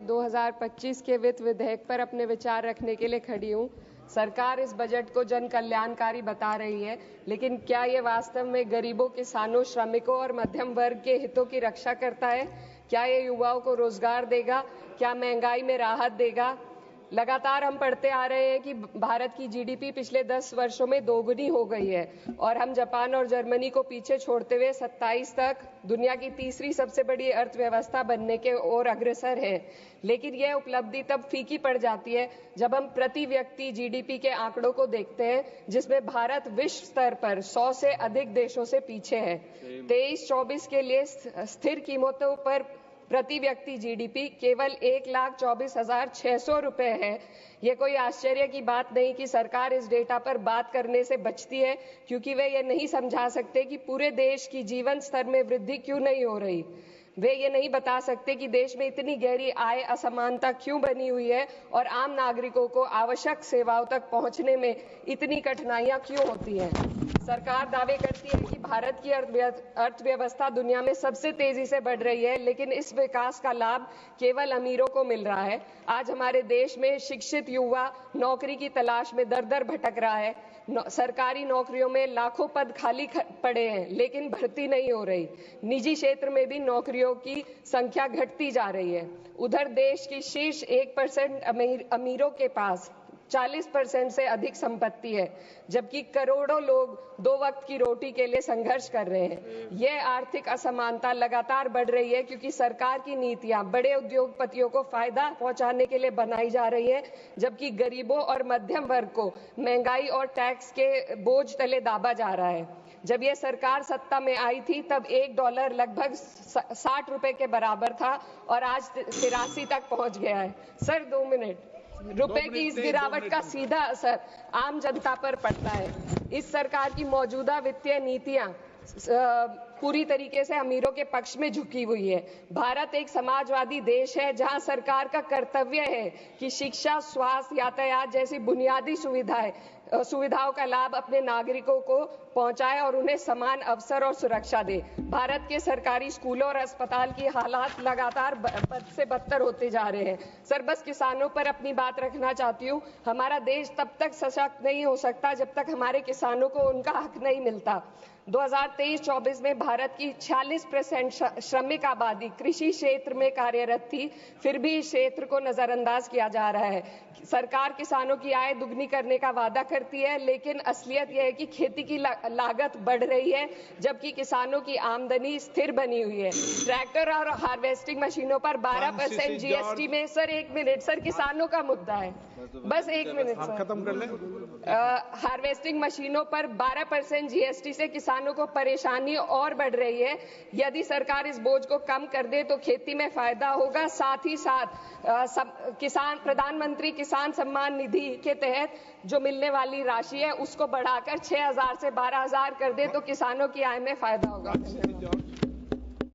2025 के वित्त विधेयक पर अपने विचार रखने के लिए खड़ी हूँ। सरकार इस बजट को जन कल्याणकारी बता रही है, लेकिन क्या ये वास्तव में गरीबों, किसानों, श्रमिकों और मध्यम वर्ग के हितों की रक्षा करता है? क्या ये युवाओं को रोजगार देगा? क्या महंगाई में राहत देगा? लगातार हम पढ़ते आ रहे हैं कि भारत की जीडीपी पिछले 10 वर्षों में दोगुनी हो गई है और हम जापान और जर्मनी को पीछे छोड़ते हुए 27 तक दुनिया की तीसरी सबसे बड़ी अर्थव्यवस्था बनने के ओर अग्रसर है। लेकिन यह उपलब्धि तब फीकी पड़ जाती है जब हम प्रति व्यक्ति जीडीपी के आंकड़ों को देखते हैं, जिसमें भारत विश्व स्तर पर 100 से अधिक देशों से पीछे है। 23-24 के लिए स्थिर कीमतों पर प्रति व्यक्ति जीडीपी केवल 1,24,600 रुपए है। ये कोई आश्चर्य की बात नहीं कि सरकार इस डेटा पर बात करने से बचती है, क्योंकि वे ये नहीं समझा सकते कि पूरे देश की जीवन स्तर में वृद्धि क्यों नहीं हो रही। वे ये नहीं बता सकते कि देश में इतनी गहरी आय असमानता क्यों बनी हुई है और आम नागरिकों को आवश्यक सेवाओं तक पहुंचने में इतनी कठिनाइयां क्यों होती हैं। सरकार दावे करती है कि भारत की अर्थव्यवस्था दुनिया में सबसे तेजी से बढ़ रही है, लेकिन इस विकास का लाभ केवल अमीरों को मिल रहा है। आज हमारे देश में शिक्षित युवा नौकरी की तलाश में दर-दर भटक रहा है। सरकारी नौकरियों में लाखों पद खाली पड़े हैं, लेकिन भर्ती नहीं हो रही। निजी क्षेत्र में भी नौकरियों की संख्या घटती जा रही है। उधर देश की शीर्ष 1% अमीरों के पास 40% से अधिक संपत्ति है, जबकि करोड़ों लोग 2 वक्त की रोटी के लिए संघर्ष कर रहे हैं। यह आर्थिक असमानता लगातार बढ़ रही है क्योंकि सरकार की नीतियां बड़े उद्योगपतियों को फायदा पहुंचाने के लिए बनाई जा रही है, जबकि गरीबों और मध्यम वर्ग को महंगाई और टैक्स के बोझ तले दाबा जा रहा है। जब यह सरकार सत्ता में आई थी तब $1 लगभग 60 रुपए के बराबर था और आज 83 तक पहुंच गया है। Sir 2 minute. रुपए की इस गिरावट का सीधा असर आम जनता पर पड़ता है। इस सरकार की मौजूदा वित्तीय नीतियां पूरी तरीके से अमीरों के पक्ष में झुकी हुई है। भारत एक समाजवादी देश है जहां सरकार का कर्तव्य है कि शिक्षा, स्वास्थ्य, यातायात जैसी बुनियादी सुविधाओं का लाभ अपने नागरिकों को पहुंचाए और उन्हें समान अवसर और सुरक्षा दे। भारत के सरकारी स्कूलों और अस्पताल की हालात लगातार बद से बदतर होते जा रहे हैं। सर, बस किसानों पर अपनी बात रखना चाहती हूँ। हमारा देश तब तक सशक्त नहीं हो सकता जब तक हमारे किसानों को उनका हक नहीं मिलता। 2023-24 में भारत की 46% श्रमिक आबादी कृषि क्षेत्र में कार्यरत थी, फिर भी इस क्षेत्र को नजरअंदाज किया जा रहा है। सरकार किसानों की आय दुगनी करने का वादा करती है, लेकिन असलियत यह है कि खेती की लागत बढ़ रही है, जबकि किसानों की आमदनी स्थिर बनी हुई है। ट्रैक्टर और हार्वेस्टिंग मशीनों पर 12% जीएसटी में सर 1 मिनट सर, किसानों का मुद्दा है, बस 1 मिनट सर, खत्म कर लें। हार्वेस्टिंग मशीनों पर 12% जीएसटी से किसानों को परेशानी और बढ़ रही है। यदि सरकार इस बोझ को कम कर दे तो खेती में फायदा होगा। साथ ही साथ प्रधानमंत्री किसान सम्मान निधि के तहत जो मिलने वाली राशि है उसको बढ़ाकर 6,000 से 12,000 कर दे तो किसानों की आय में फायदा होगा।